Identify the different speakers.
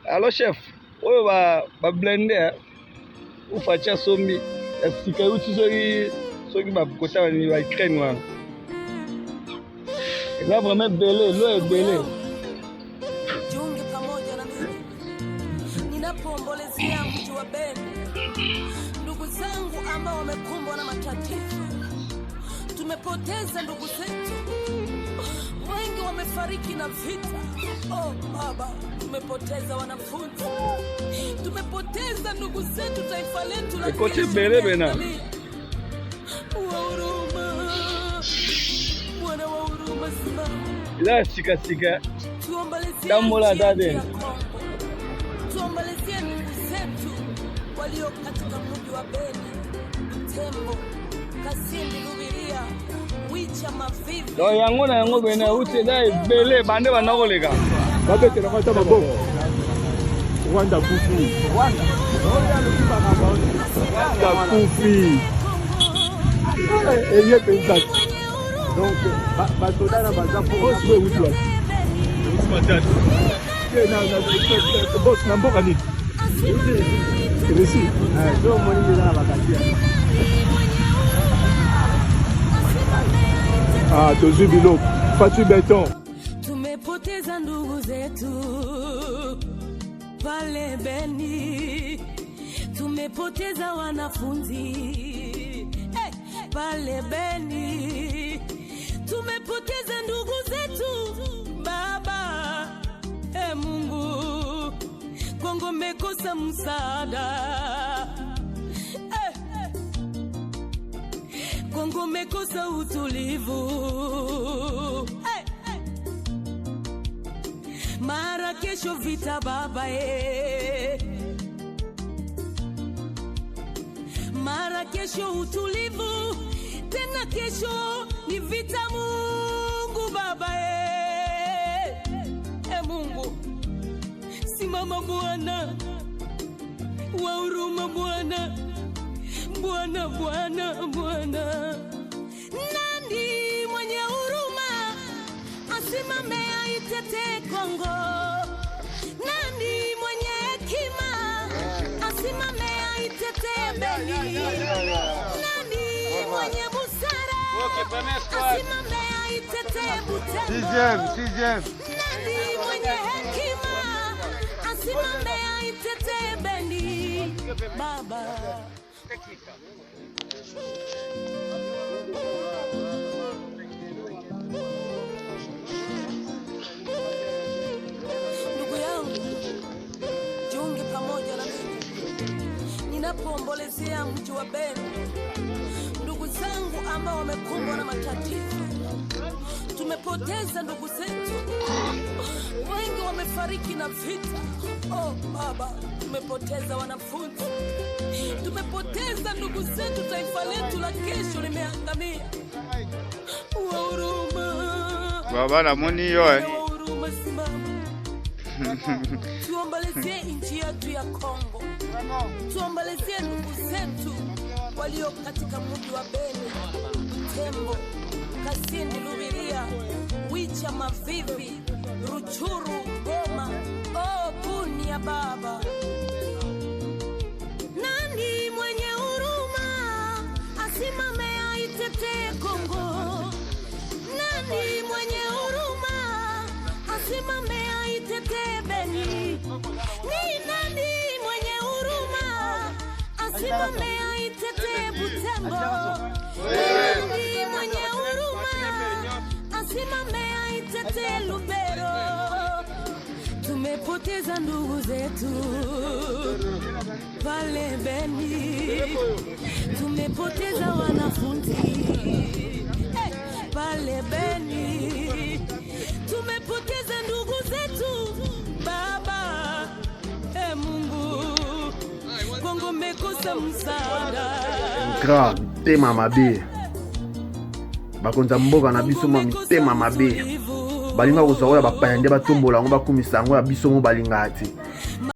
Speaker 1: Allo chef, oyo ba blender ou Fashi Asombi, sika uti soki ba kota ni ba Ukraine wana. Eza vraiment belé, lo ebele.
Speaker 2: Jiunge pamoja na mimi. Ninapoombolezea mji wa Beni. Ndugu zangu ambao wamekumbwa na matatizo. Tumepoteza ndugu zetu. Wengi wamefariki na vita. Oh baba, tumepoteza wanafunzi. Tumepoteza ndugu zetu, taifa letu la
Speaker 1: Kote bele bena.
Speaker 2: Huruma. Mwana wa huruma simama.
Speaker 1: Ila sika.
Speaker 2: Tuombolezea dade. Tuombolezea ndugu zetu walio katika mji wa Beni, Tembo, Kasindi, Lubiria, Wicha, Mavivi.
Speaker 1: Do yango bena uti dai bele bande banakoleka.
Speaker 3: Babete na kata maboko. Rwanda kufi. Rwanda kufi. Et il donc, Botala baza pour jouer où toi? Boss na mboka nini? Ici. Ndio mwini na bakatia. Ah, tozu bilo. Fashi beton.
Speaker 2: Tumepoteza ndugu zetu pale Beni. Tumepoteza wanafunzi pale Beni. Tumepoteza ndugu zetu baba. Mungu, Kongo mekosa msaada. Kongo mekosa utulivu. Mara kesho vita baba. Mara kesho utulivu. Tena kesho ni vita. Mungu baba. Mungu, simama Bwana wa huruma Bwana. Nani mwenye huruma asimame aitetee Kongo? Nani mwenye hekima asimame aitetee Beni? Nani mwenye busara asimame aitetee Butembo? Nani mwenye hekima asimame aitetee Beni? Baba, ndugu yangu, jiunge pamoja na mimi ninapoombolezea mji wa Beni, ndugu zangu ambao wamekumbwa na matatizo. Tumepoteza ndugu zetu, wengi wamefariki na vita. Oh baba, tumepoteza wanafunzi. Tumepoteza ndugu zetu, taifa letu la kesho limeangamia. Huruma
Speaker 4: baba na moni yo
Speaker 2: huruma simama. Tuombolezee nchi yetu ya Kongo. Tuombolezee ndugu zetu walio katika mji wa Beni, Tembo, Kasindi, Lubiria, Wicha, Mavivi, Ruchuru, Goma. Oh Bunia baba. Nani mwenye huruma asimame aitetee Kongo? Nani mwenye huruma asimame aitetee Beni? Ni nani mwenye huruma asimame aitetee Butembo? Nani mwenye huruma asimame aitetee Lubero? Tumepoteza ndugu zetu pale Beni. Tumepoteza wanafunzi pale Beni. Tumepoteza ndugu zetu baba. Mungu, Kongo mekosa msaada.
Speaker 3: Grave tema mabe. Bakonza mboka na biso mitema mabe. Balinga kosaola bapaya nde batombola ngo bakumisa ngo ya biso mo balingati.